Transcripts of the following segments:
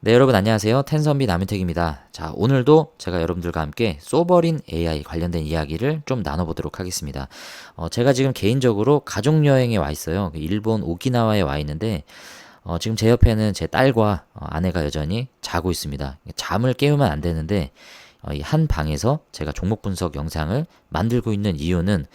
네, 여러분 안녕하세요. 텐선비 남윤택입니다. 자, 오늘도 제가 여러분들과 함께 소버린 AI 관련된 이야기를 좀 나눠보도록 하겠습니다. 제가 지금 개인적으로 가족여행에 와 있어요. 일본 오키나와에 와 있는데, 지금 제 옆에는 제 딸과 아내가 여전히 자고 있습니다. 잠을 깨우면 안 되는데, 이 한 방에서 제가 종목 분석 영상을 만들고 있는 이유는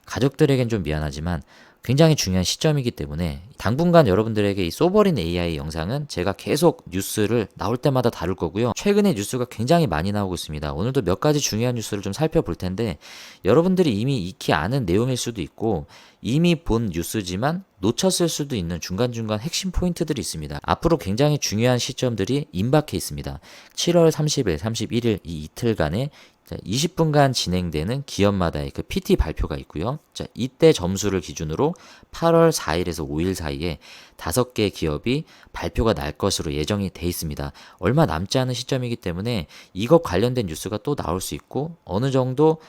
가족들에겐 좀 미안하지만 굉장히 중요한 시점이기 때문에 당분간 여러분들에게 이 소버린 AI 영상은 제가 계속 뉴스를 나올 때마다 다룰 거고요. 최근에 뉴스가 굉장히 많이 나오고 있습니다. 오늘도 몇 가지 중요한 뉴스를 좀 살펴볼 텐데 여러분들이 이미 익히 아는 내용일 수도 있고 이미 본 뉴스지만 놓쳤을 수도 있는 중간중간 핵심 포인트들이 있습니다. 앞으로 굉장히 중요한 시점들이 임박해 있습니다. 7월 30일, 31일 이 이틀간의 20분간 진행되는 기업마다의 그 PT 발표가 있고요. 자, 이때 점수를 기준으로 8월 4일에서 5일 사이에 5개 기업이 발표가 날 것으로 예정이 돼 있습니다. 얼마 남지 않은 시점이기 때문에 이것 관련된 뉴스가 또 나올 수 있고 어느 정도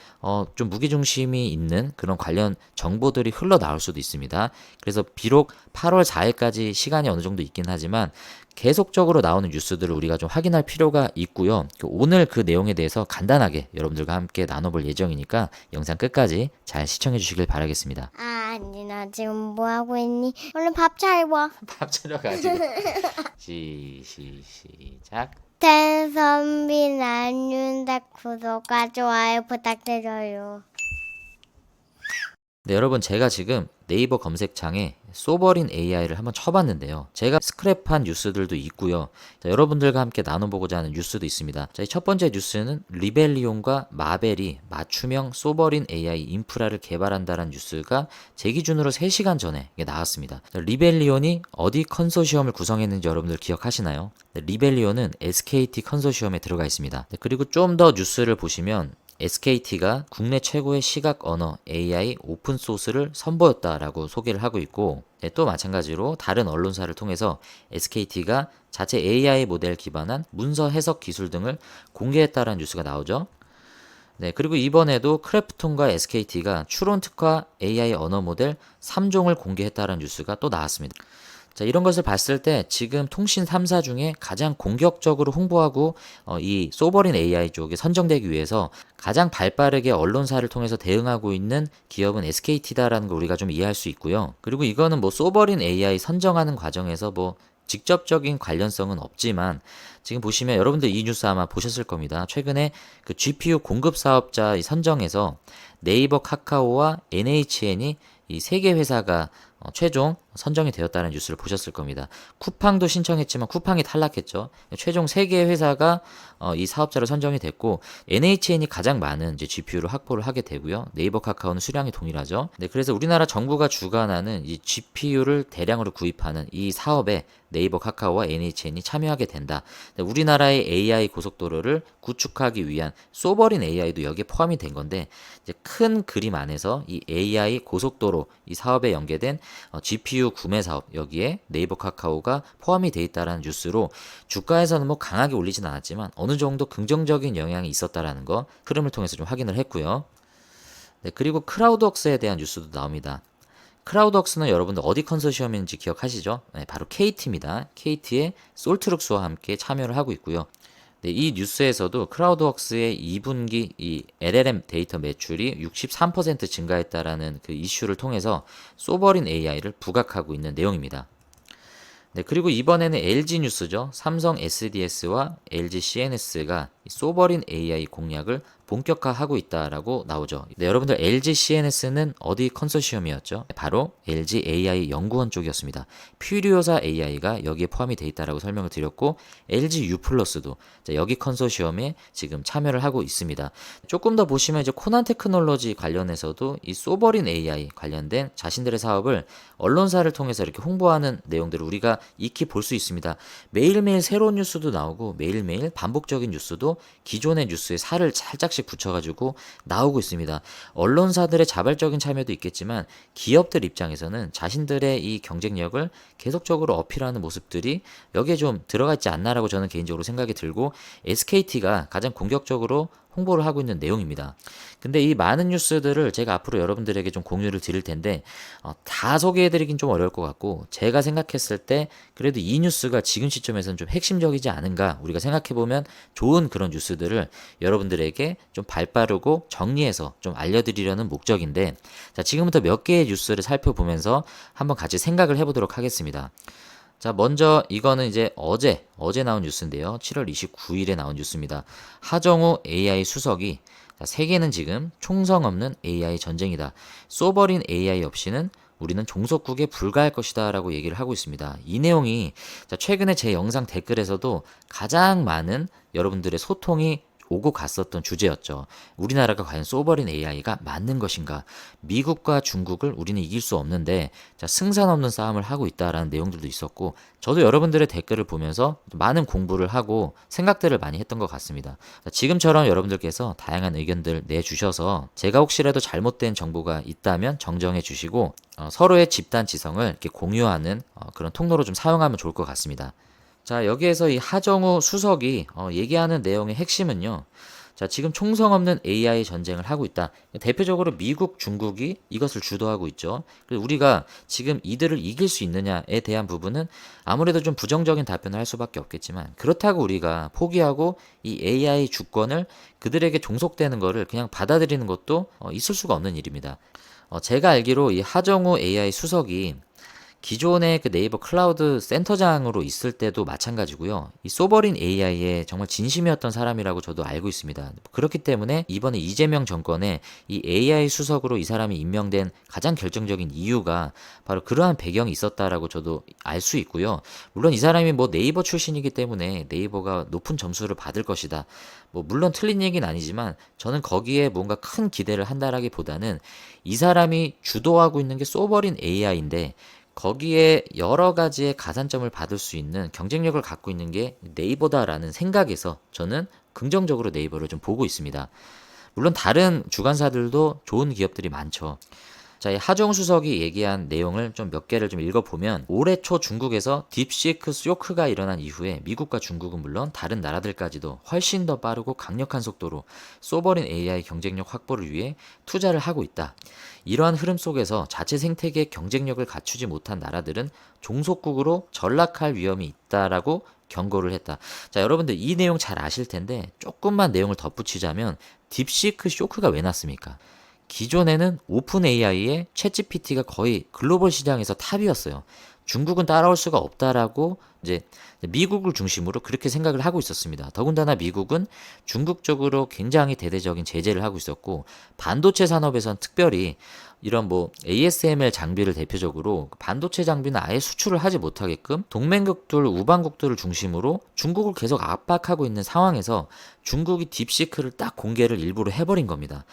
좀 무게중심이 있는 그런 관련 정보들이 흘러나올 수도 있습니다. 그래서 비록 8월 4일까지 시간이 어느 정도 있긴 하지만 계속적으로 나오는 뉴스들을 우리가 좀 확인할 필요가 있고요. 오늘 그 내용에 대해서 간단하게 여러분들과 함께 나눠볼 예정이니까 영상 끝까지 잘 시청해 주시길 바라겠습니다. 아니, 나 지금 뭐 하고 있니? 얼른 밥 차려. 밥 차려가지고 시작. 텐선비 남윤택 구독과 좋아요 부탁드려요. 네, 여러분 제가 지금 네이버 검색창에 소버린 AI를 한번 쳐봤는데요. 제가 스크랩한 뉴스들도 있고요. 자, 여러분들과 함께 나눠보고자 하는 뉴스도 있습니다. 자, 이 첫 번째 뉴스는 리벨리온과 마벨이 맞춤형 소버린 AI 인프라를 개발한다는 뉴스가 제 기준으로 3시간 전에 나왔습니다. 자, 리벨리온이 어디 컨소시엄을 구성했는지 여러분들 기억하시나요? 네, 리벨리온은 SKT 컨소시엄에 들어가 있습니다. 네, 그리고 좀 더 뉴스를 보시면 SKT가 국내 최고의 시각 언어 AI 오픈소스를 선보였다라고 소개를 하고 있고, 네, 또 마찬가지로 다른 언론사를 통해서 SKT가 자체 AI 모델 기반한 문서 해석 기술 등을 공개했다라는 뉴스가 나오죠. 네, 그리고 이번에도 크래프톤과 SKT가 추론 특화 AI 언어 모델 3종을 공개했다는 뉴스가 또 나왔습니다. 자, 이런 것을 봤을 때 지금 통신 3사 중에 가장 공격적으로 홍보하고 이 소버린 AI 쪽에 선정되기 위해서 가장 발빠르게 언론사를 통해서 대응하고 있는 기업은 SKT다라는 걸 우리가 좀 이해할 수 있고요. 그리고 이거는 뭐 소버린 AI 선정하는 과정에서 뭐 직접적인 관련성은 없지만 지금 보시면 여러분들 이 뉴스 아마 보셨을 겁니다. 최근에 그 GPU 공급 사업자 선정에서 네이버, 카카오와 NHN이 이 세 개 회사가 최종 선정이 되었다는 뉴스를 보셨을 겁니다. 쿠팡도 신청했지만 쿠팡이 탈락했죠. 최종 3개의 회사가 이 사업자로 선정이 됐고 NHN이 가장 많은 이제 GPU를 확보를 하게 되고요. 네이버, 카카오는 수량이 동일하죠. 네, 그래서 우리나라 정부가 주관하는 이 GPU를 대량으로 구입하는 이 사업에 네이버, 카카오와 NHN이 참여하게 된다. 네, 우리나라의 AI 고속도로를 구축하기 위한 소버린 AI도 여기에 포함이 된 건데 이제 큰 그림 안에서 이 AI 고속도로 이 사업에 연계된 GPU 구매 사업 여기에 네이버 카카오가 포함이 돼 있다라는 뉴스로 주가에서는 뭐 강하게 올리진 않았지만 어느 정도 긍정적인 영향이 있었다라는 거 흐름을 통해서 좀 확인을 했고요. 네, 그리고 크라우드웍스에 대한 뉴스도 나옵니다. 크라우드웍스는 여러분들 어디 컨소시엄인지 기억하시죠? 네, 바로 KT입니다. KT의 솔트룩스와 함께 참여를 하고 있고요. 네, 이 뉴스에서도 크라우드웍스의 2분기 이 LLM 데이터 매출이 63% 증가했다라는 그 이슈를 통해서 소버린 AI를 부각하고 있는 내용입니다. 네, 그리고 이번에는 LG 뉴스죠. 삼성 SDS와 LG CNS가 소버린 AI 공략을 본격화하고 있다라고 나오죠. 네, 여러분들 LG CNS는 어디 컨소시엄이었죠? 바로 LG AI 연구원 쪽이었습니다. 퓨리오사 AI가 여기에 포함이 돼 있다라고 설명을 드렸고 LG U+도 여기 컨소시엄에 지금 참여를 하고 있습니다. 조금 더 보시면 이제 코난 테크놀로지 관련해서도 이 소버린 AI 관련된 자신들의 사업을 언론사를 통해서 이렇게 홍보하는 내용들을 우리가 익히 볼 수 있습니다. 매일매일 새로운 뉴스도 나오고 매일매일 반복적인 뉴스도 기존의 뉴스에 살을 살짝씩 붙여가지고 나오고 있습니다. 언론사들의 자발적인 참여도 있겠지만 기업들 입장에서는 자신들의 이 경쟁력을 계속적으로 어필하는 모습들이 여기에 좀 들어가 있지 않나라고 저는 개인적으로 생각이 들고 SKT가 가장 공격적으로 홍보를 하고 있는 내용입니다. 근데 이 많은 뉴스들을 제가 앞으로 여러분들에게 좀 공유를 드릴 텐데 다 소개해드리긴 좀 어려울 것 같고, 제가 생각했을 때 그래도 이 뉴스가 지금 시점에서는 좀 핵심적이지 않은가, 우리가 생각해보면 좋은 그런 뉴스들을 여러분들에게 좀 발빠르고 정리해서 좀 알려드리려는 목적인데, 자, 지금부터 몇 개의 뉴스를 살펴보면서 한번 같이 생각을 해보도록 하겠습니다. 자, 먼저 이거는 이제 어제 나온 뉴스인데요. 7월 29일에 나온 뉴스입니다. 하정우 AI 수석이, 자, 세계는 지금 총성 없는 AI 전쟁이다. 쏘버린 AI 없이는 우리는 종속국에 불과할 것이다 라고 얘기를 하고 있습니다. 이 내용이, 자, 최근에 제 영상 댓글에서도 가장 많은 여러분들의 소통이 오고 갔었던 주제였죠. 우리나라가 과연 소버린 AI가 맞는 것인가? 미국과 중국을 우리는 이길 수 없는데, 자, 승산 없는 싸움을 하고 있다라는 내용들도 있었고, 저도 여러분들의 댓글을 보면서 많은 공부를 하고 생각들을 많이 했던 것 같습니다. 자, 지금처럼 여러분들께서 다양한 의견들 내주셔서 제가 혹시라도 잘못된 정보가 있다면 정정해 주시고, 서로의 집단 지성을 이렇게 공유하는 그런 통로로 좀 사용하면 좋을 것 같습니다. 자, 여기에서 이 하정우 수석이 얘기하는 내용의 핵심은요. 자, 지금 총성 없는 AI 전쟁을 하고 있다. 대표적으로 미국, 중국이 이것을 주도하고 있죠. 그래서 우리가 지금 이들을 이길 수 있느냐에 대한 부분은 아무래도 좀 부정적인 답변을 할 수밖에 없겠지만, 그렇다고 우리가 포기하고 이 AI 주권을 그들에게 종속되는 거를 그냥 받아들이는 것도 있을 수가 없는 일입니다. 제가 알기로 이 하정우 AI 수석이 기존의 그 네이버 클라우드 센터장으로 있을 때도 마찬가지고요. 이 소버린 AI에 정말 진심이었던 사람이라고 저도 알고 있습니다. 그렇기 때문에 이번에 이재명 정권에 이 AI 수석으로 이 사람이 임명된 가장 결정적인 이유가 바로 그러한 배경이 있었다라고 저도 알 수 있고요. 물론 이 사람이 뭐 네이버 출신이기 때문에 네이버가 높은 점수를 받을 것이다. 뭐 물론 틀린 얘기는 아니지만 저는 거기에 뭔가 큰 기대를 한다라기보다는 이 사람이 주도하고 있는 게 소버린 AI인데, 거기에 여러 가지의 가산점을 받을 수 있는 경쟁력을 갖고 있는 게 네이버다라는 생각에서 저는 긍정적으로 네이버를 좀 보고 있습니다. 물론 다른 주관사들도 좋은 기업들이 많죠. 자, 이 하정우 수석이 얘기한 내용을 좀 몇 개를 좀 읽어보면, 올해 초 중국에서 딥시크 쇼크가 일어난 이후에 미국과 중국은 물론 다른 나라들까지도 훨씬 더 빠르고 강력한 속도로 소버린 AI 경쟁력 확보를 위해 투자를 하고 있다. 이러한 흐름 속에서 자체 생태계의 경쟁력을 갖추지 못한 나라들은 종속국으로 전락할 위험이 있다라고 경고를 했다. 자, 여러분들 이 내용 잘 아실 텐데 조금만 내용을 덧붙이자면, 딥시크 쇼크가 왜 났습니까? 기존에는 오픈 AI의 챗GPT가 거의 글로벌 시장에서 탑이었어요. 중국은 따라올 수가 없다라고 이제 미국을 중심으로 그렇게 생각을 하고 있었습니다. 더군다나 미국은 중국 쪽으로 굉장히 대대적인 제재를 하고 있었고, 반도체 산업에선 특별히 이런 뭐 ASML 장비를 대표적으로 반도체 장비는 아예 수출을 하지 못하게끔 동맹국들, 우방국들을 중심으로 중국을 계속 압박하고 있는 상황에서 중국이 딥시크를 딱 공개를 일부러 해버린 겁니다.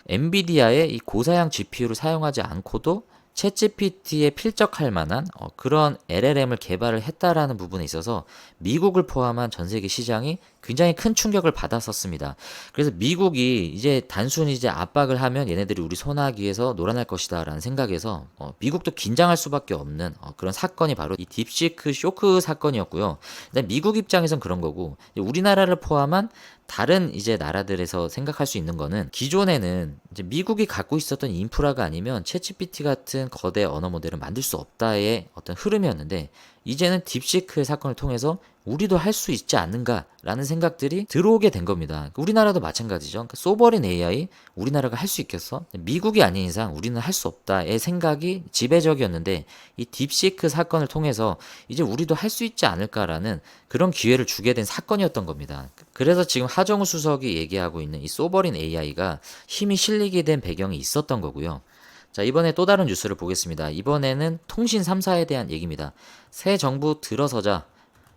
엔비디아의 이 고사양 GPU를 사용하지 않고도 챗GPT에 필적할 만한 그런 LLM을 개발을 했다라는 부분에 있어서 미국을 포함한 전 세계 시장이 굉장히 큰 충격을 받았었습니다. 그래서 미국이 이제 단순히 이제 압박을 하면 얘네들이 우리 손아귀에서 놀아날 것이다라는 생각에서 미국도 긴장할 수밖에 없는 그런 사건이 바로 이 딥시크 쇼크 사건이었고요. 일단 미국 입장에선 그런 거고, 우리나라를 포함한 다른 이제 나라들에서 생각할 수 있는 거는, 기존에는 이제 미국이 갖고 있었던 인프라가 아니면 챗GPT 같은 거대 언어 모델을 만들 수 없다의 어떤 흐름이었는데, 이제는 딥시크의 사건을 통해서 우리도 할 수 있지 않는가라는 생각들이 들어오게 된 겁니다. 우리나라도 마찬가지죠. 그러니까 소버린 AI 우리나라가 할 수 있겠어? 미국이 아닌 이상 우리는 할 수 없다의 생각이 지배적이었는데, 이 딥시크 사건을 통해서 이제 우리도 할 수 있지 않을까라는 그런 기회를 주게 된 사건이었던 겁니다. 그래서 지금 하정우 수석이 얘기하고 있는 이 소버린 AI가 힘이 실리게 된 배경이 있었던 거고요. 자, 이번에 또 다른 뉴스를 보겠습니다. 이번에는 통신 3사에 대한 얘기입니다. 새 정부 들어서자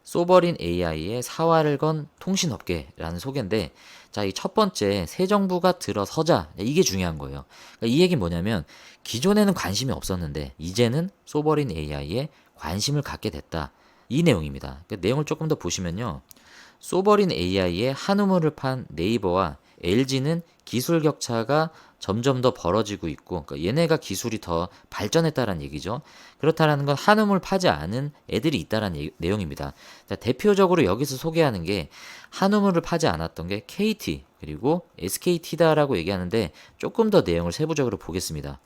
소버린 AI에 사활을 건 통신업계라는 소개인데, 자, 이 첫 번째, 새 정부가 들어서자, 이게 중요한 거예요. 그러니까 이 얘기는 뭐냐면, 기존에는 관심이 없었는데 이제는 소버린 AI에 관심을 갖게 됐다, 이 내용입니다. 그 내용을 조금 더 보시면요, 소버린 AI에 한우물을 판 네이버와 LG는 기술 격차가 점점 더 벌어지고 있고, 그러니까 얘네가 기술이 더 발전했다라는 얘기죠. 그렇다라는 건 한우물 파지 않은 애들이 있다라는 내용입니다. 자, 대표적으로 여기서 소개하는 게, 한우물을 파지 않았던 게 KT, 그리고 SKT다라고 얘기하는데 조금 더 내용을 세부적으로 보겠습니다.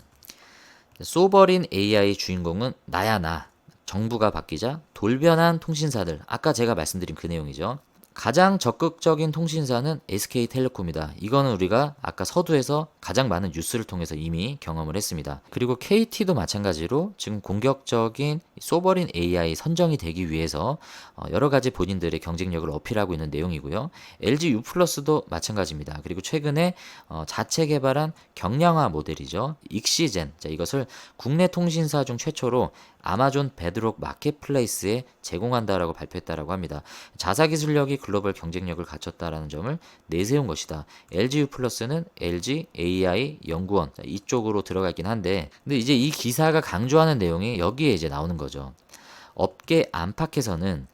쏘버린 AI 주인공은 나야 나. 정부가 바뀌자 돌변한 통신사들. 아까 제가 말씀드린 그 내용이죠. 가장 적극적인 통신사는 SK텔레콤이다. 이거는 우리가 아까 서두에서 가장 많은 뉴스를 통해서 이미 경험을 했습니다. 그리고 KT도 마찬가지로 지금 공격적인 소버린 AI 선정이 되기 위해서 여러 가지 본인들의 경쟁력을 어필하고 있는 내용이고요. LG U+도 마찬가지입니다. 그리고 최근에 자체 개발한 경량화 모델이죠. 익시젠. 자, 이것을 국내 통신사 중 최초로 아마존 베드록 마켓플레이스에 제공한다라고 발표했다라고 합니다. 자사 기술력이 글로벌 경쟁력을 갖췄다라는 점을 내세운 것이다. LG U+는 LG AI 연구원 이쪽으로 들어가 있긴 한데, 근데 이제 이 기사가 강조하는 내용이 여기에 이제 나오는 거죠. 업계 안팎에서는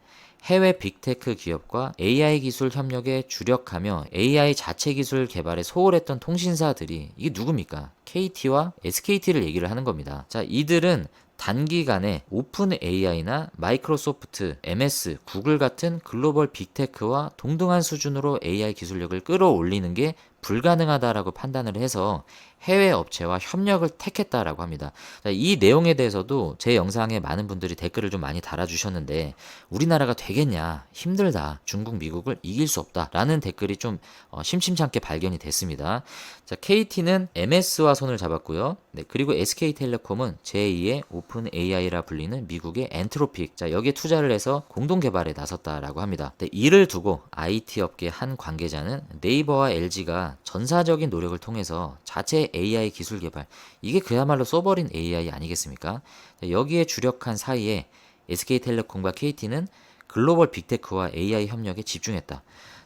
해외 빅테크 기업과 AI 기술 협력에 주력하며 AI 자체 기술 개발에 소홀했던 통신사들이 이게 누굽니까? KT와 SKT를 얘기를 하는 겁니다. 자, 이들은 단기간에 오픈 AI나 마이크로소프트, MS, 구글 같은 글로벌 빅테크와 동등한 수준으로 AI 기술력을 끌어올리는 게 불가능하다라고 판단을 해서 해외 업체와 협력을 택했다라고 합니다. 자, 이 내용에 대해서도 제 영상에 많은 분들이 댓글을 좀 많이 달아주셨는데 우리나라가 되겠냐, 힘들다, 중국, 미국을 이길 수 없다 라는 댓글이 좀 심심찮게 발견이 됐습니다. 자, KT는 MS와 손을 잡았고요. 네, 그리고 SK텔레콤은 제2의 오픈 AI라 불리는 미국의 엔트로픽, 자, 여기에 투자를 해서 공동 개발에 나섰다라고 합니다. 네, 이를 두고 IT 업계 한 관계자는 네이버와 LG가 전사적인 노력을 통해서 자체 AI 기술 개발, 이게 그야말로 쏘버린 AI 아니겠습니까? 여기에 주력한 사이에 SK텔레콤과 KT는 글로벌 빅테크와 AI 협력에 집중했다.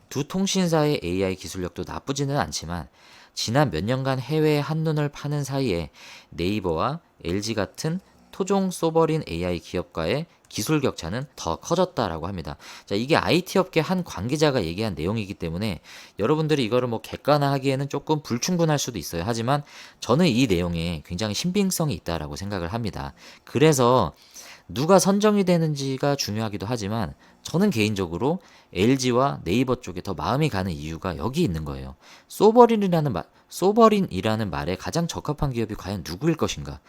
두 통신사의 AI 기술력도 나쁘지는 않지만 지난 몇 년간 해외에 한눈을 파는 사이에 네이버와 LG 같은 토종 소버린 AI 기업과의 기술 격차는 더 커졌다라고 합니다. 자, 이게 IT 업계 한 관계자가 얘기한 내용이기 때문에 여러분들이 이거를 뭐 객관화하기에는 조금 불충분할 수도 있어요. 하지만 저는 이 내용에 굉장히 신빙성이 있다라고 생각을 합니다. 그래서 누가 선정이 되는지가 중요하기도 하지만 저는 개인적으로 LG와 네이버 쪽에 더 마음이 가는 이유가 여기 있는 거예요. 소버린이라는 말에 가장 적합한 기업이 과연 누구일 것인가?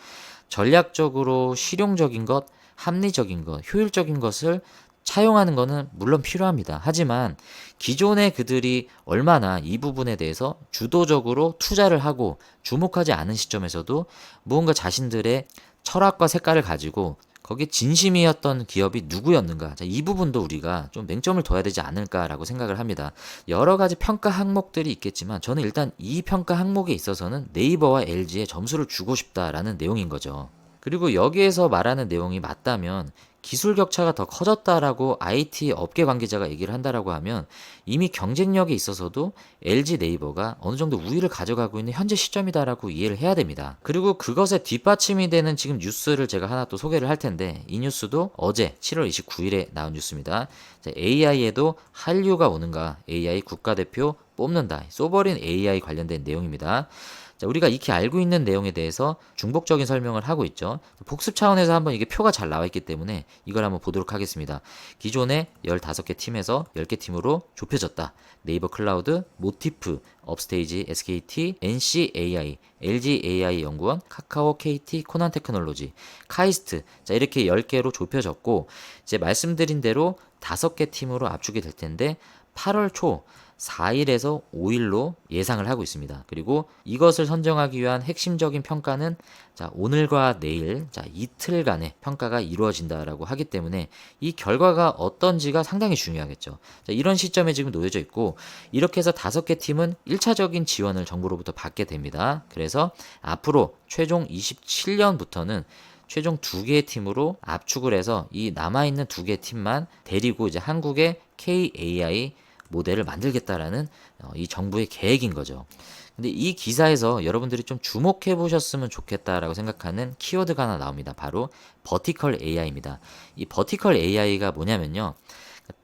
전략적으로 실용적인 것, 합리적인 것, 효율적인 것을 차용하는 것은 물론 필요합니다. 하지만 기존에 그들이 얼마나 이 부분에 대해서 주도적으로 투자를 하고 주목하지 않은 시점에서도 무언가 자신들의 철학과 색깔을 가지고 거기에 진심이었던 기업이 누구였는가? 자, 이 부분도 우리가 좀 맹점을 둬야 되지 않을까라고 생각을 합니다. 여러 가지 평가 항목들이 있겠지만 저는 일단 이 평가 항목에 있어서는 네이버와 LG에 점수를 주고 싶다라는 내용인 거죠. 그리고 여기에서 말하는 내용이 맞다면 기술 격차가 더 커졌다라고 IT 업계 관계자가 얘기를 한다라고 하면 이미 경쟁력에 있어서도 LG 네이버가 어느 정도 우위를 가져가고 있는 현재 시점이다라고 이해를 해야 됩니다. 그리고 그것에 뒷받침이 되는 지금 뉴스를 제가 하나 또 소개를 할 텐데 이 뉴스도 어제 7월 29일에 나온 뉴스입니다. AI에도 한류가 오는가? AI 국가대표 뽑는다. 소버린 AI 관련된 내용입니다. 자, 우리가 익히 알고 있는 내용에 대해서 중복적인 설명을 하고 있죠. 복습 차원에서 한번 이게 표가 잘 나와 있기 때문에 이걸 한번 보도록 하겠습니다. 기존의 15개 팀에서 10개 팀으로 좁혀졌다. 네이버 클라우드, 모티프, 업스테이지, SKT, NCAI, LGAI 연구원, 카카오, KT, 코난 테크놀로지, 카이스트. 자, 이렇게 10개로 좁혀졌고 이제 말씀드린 대로 5개 팀으로 압축이 될 텐데 8월 초 4일에서 5일로 예상을 하고 있습니다. 그리고 이것을 선정하기 위한 핵심적인 평가는 자, 오늘과 내일, 자, 이틀간의 평가가 이루어진다라고 하기 때문에 이 결과가 어떤지가 상당히 중요하겠죠. 자, 이런 시점에 지금 놓여져 있고 이렇게 해서 5개 팀은 1차적인 지원을 정부로부터 받게 됩니다. 그래서 앞으로 최종 27년부터는 최종 2개의 팀으로 압축을 해서 이 남아있는 2개 팀만 데리고 이제 한국의 KAI 모델을 만들겠다라는 이 정부의 계획인 거죠. 근데 이 기사에서 여러분들이 좀 주목해 보셨으면 좋겠다라고 생각하는 키워드가 하나 나옵니다. 바로 버티컬 AI입니다. 이 버티컬 AI가 뭐냐면요.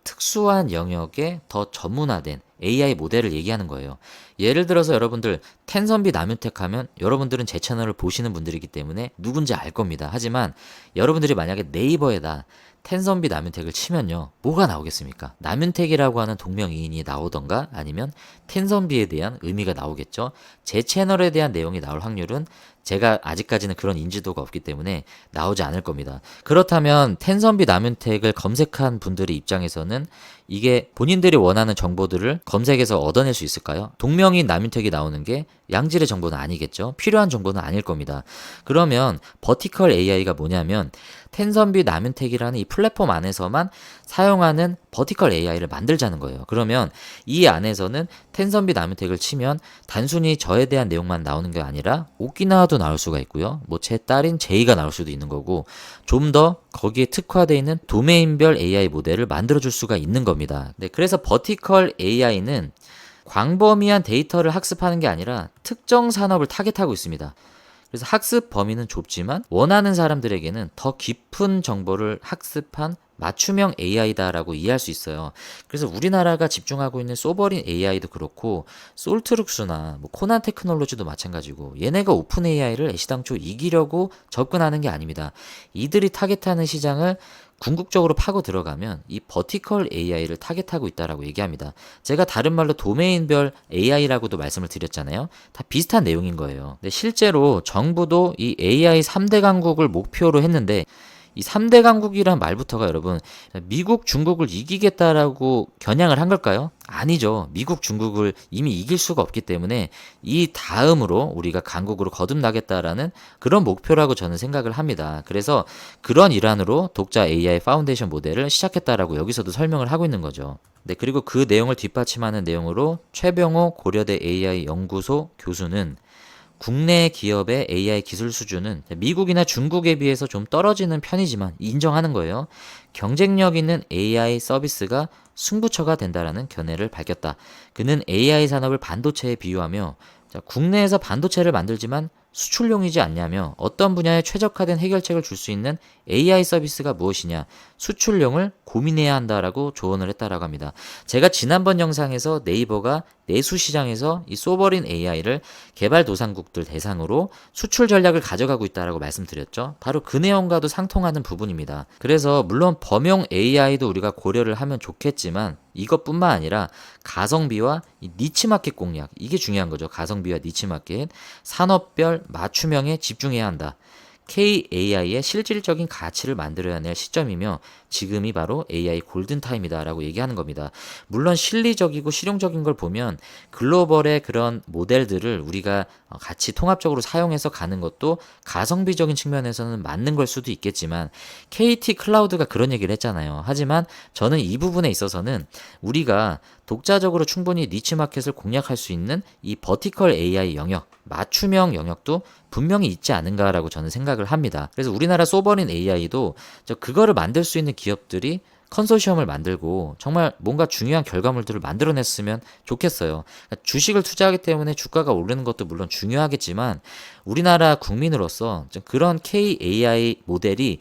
특수한 영역에 더 전문화된 AI 모델을 얘기하는 거예요. 예를 들어서 여러분들 텐선비 나뮤텍 하면 여러분들은 제 채널을 보시는 분들이기 때문에 누군지 알 겁니다. 하지만 여러분들이 만약에 네이버에다 텐선비 남윤택을 치면요. 뭐가 나오겠습니까? 남윤택이라고 하는 동명이인이 나오던가 아니면 텐선비에 대한 의미가 나오겠죠. 제 채널에 대한 내용이 나올 확률은 제가 아직까지는 그런 인지도가 없기 때문에 나오지 않을 겁니다. 그렇다면 텐선비 남윤택을 검색한 분들의 입장에서는 이게 본인들이 원하는 정보들을 검색해서 얻어낼 수 있을까요? 동명이인 남윤택이 나오는 게 양질의 정보는 아니겠죠. 필요한 정보는 아닐 겁니다. 그러면 버티컬 AI가 뭐냐면 텐선비 남윤택이라는 이 플랫폼 안에서만 사용하는 버티컬 AI를 만들자는 거예요. 그러면 이 안에서는 텐선비 남윤택을 치면 단순히 저에 대한 내용만 나오는 게 아니라 오키나와도 나올 수가 있고요. 뭐 제 딸인 제이가 나올 수도 있는 거고 좀 더 거기에 특화되어 있는 도메인별 AI 모델을 만들어줄 수가 있는 겁니다. 네, 그래서 버티컬 AI는 광범위한 데이터를 학습하는 게 아니라 특정 산업을 타겟하고 있습니다. 그래서 학습 범위는 좁지만 원하는 사람들에게는 더 깊은 정보를 학습한 맞춤형 AI다라고 이해할 수 있어요. 그래서 우리나라가 집중하고 있는 소버린 AI도 그렇고 솔트룩스나 뭐 코난 테크놀로지도 마찬가지고 얘네가 오픈 AI를 애시당초 이기려고 접근하는 게 아닙니다. 이들이 타겟하는 시장을 궁극적으로 파고 들어가면 이 버티컬 AI를 타겟하고 있다라고 얘기합니다. 제가 다른 말로 도메인별 AI라고도 말씀을 드렸잖아요. 다 비슷한 내용인 거예요. 근데 실제로 정부도 이 AI 3대 강국을 목표로 했는데 이 3대 강국이란 말부터가 여러분 미국, 중국을 이기겠다라고 겨냥을 한 걸까요? 아니죠. 미국, 중국을 이미 이길 수가 없기 때문에 이 다음으로 우리가 강국으로 거듭나겠다라는 그런 목표라고 저는 생각을 합니다. 그래서 그런 일환으로 독자 AI 파운데이션 모델을 시작했다라고 여기서도 설명을 하고 있는 거죠. 네, 그리고 그 내용을 뒷받침하는 내용으로 최병호 고려대 AI 연구소 교수는 국내 기업의 AI 기술 수준은 미국이나 중국에 비해서 좀 떨어지는 편이지만 인정하는 거예요. 경쟁력 있는 AI 서비스가 승부처가 된다라는 견해를 밝혔다. 그는 AI 산업을 반도체에 비유하며 국내에서 반도체를 만들지만 수출용이지 않냐며 어떤 분야에 최적화된 해결책을 줄 수 있는 AI 서비스가 무엇이냐 수출용을 고민해야 한다라고 조언을 했다라고 합니다. 제가 지난번 영상에서 네이버가 내수 시장에서 이 소버린 AI를 개발도상국들 대상으로 수출 전략을 가져가고 있다라고 말씀드렸죠. 바로 그 내용과도 상통하는 부분입니다. 그래서 물론 범용 AI도 우리가 고려를 하면 좋겠지만 이것뿐만 아니라 가성비와 이 니치마켓 공략 이게 중요한 거죠. 가성비와 니치마켓 산업별 맞춤형에 집중해야 한다. KAI의 실질적인 가치를 만들어야 할 시점이며 지금이 바로 AI 골든타임이다 라고 얘기하는 겁니다. 물론 실리적이고 실용적인 걸 보면 글로벌의 그런 모델들을 우리가 같이 통합적으로 사용해서 가는 것도 가성비적인 측면에서는 맞는 걸 수도 있겠지만 KT 클라우드가 그런 얘기를 했잖아요. 하지만 저는 이 부분에 있어서는 우리가 독자적으로 충분히 니치마켓을 공략할 수 있는 이 버티컬 AI 영역 맞춤형 영역도 분명히 있지 않은가라고 저는 생각을 합니다. 그래서 우리나라 소버린 AI도 그거를 만들 수 있는 기업들이 컨소시엄을 만들고 정말 뭔가 중요한 결과물들을 만들어냈으면 좋겠어요. 그러니까 주식을 투자하기 때문에 주가가 오르는 것도 물론 중요하겠지만 우리나라 국민으로서 그런 KAI 모델이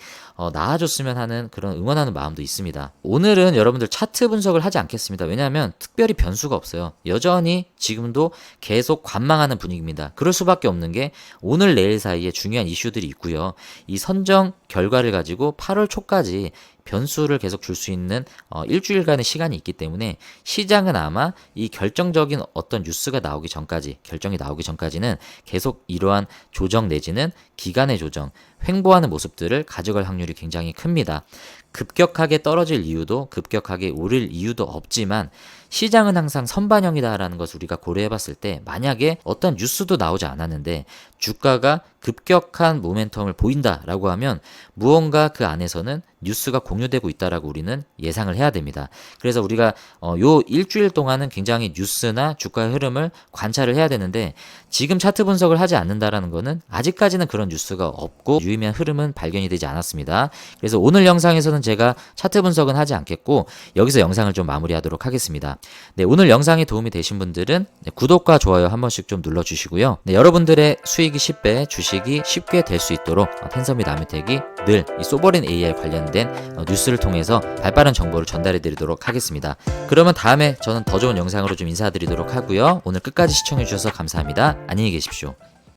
나아졌으면 하는 그런 응원하는 마음도 있습니다. 오늘은 여러분들 차트 분석을 하지 않겠습니다. 왜냐하면 특별히 변수가 없어요. 여전히 지금도 계속 관망하는 분위기입니다. 그럴 수밖에 없는 게 오늘 내일 사이에 중요한 이슈들이 있고요. 이 선정 결과를 가지고 8월 초까지 변수를 계속 줄 수 있는 일주일간의 시간이 있기 때문에 시장은 아마 이 결정적인 어떤 뉴스가 나오기 전까지 결정이 나오기 전까지는 계속 이러한 조정 내지는 기간의 조정 횡보하는 모습들을 가져갈 확률이 굉장히 큽니다. 급격하게 떨어질 이유도 급격하게 오를 이유도 없지만 시장은 항상 선반영이다라는 것을 우리가 고려해 봤을 때 만약에 어떤 뉴스도 나오지 않았는데 주가가 급격한 모멘텀을 보인다라고 하면 무언가 그 안에서는 뉴스가 공유되고 있다라고 우리는 예상을 해야 됩니다. 그래서 우리가 요 일주일 동안은 굉장히 뉴스나 주가의 흐름을 관찰을 해야 되는데 지금 차트 분석을 하지 않는다라는 거는 아직까지는 그런 뉴스가 없고 유의미한 흐름은 발견이 되지 않았습니다. 그래서 오늘 영상에서는 제가 차트 분석은 하지 않겠고 여기서 영상을 좀 마무리하도록 하겠습니다. 네, 오늘 영상이 도움이 되신 분들은 구독과 좋아요 한 번씩 좀 눌러주시고요. 네, 여러분들의 수익이 10배, 주식이 쉽게 될 수 있도록 텐선비 남유택이 늘 이 소버린 AI 관련된 뉴스를 통해서 발빠른 정보를 전달해 드리도록 하겠습니다. 그러면 다음에 저는 더 좋은 영상으로 좀 인사드리도록 하고요. 오늘 끝까지 시청해 주셔서 감사합니다. 안녕히 계십시오.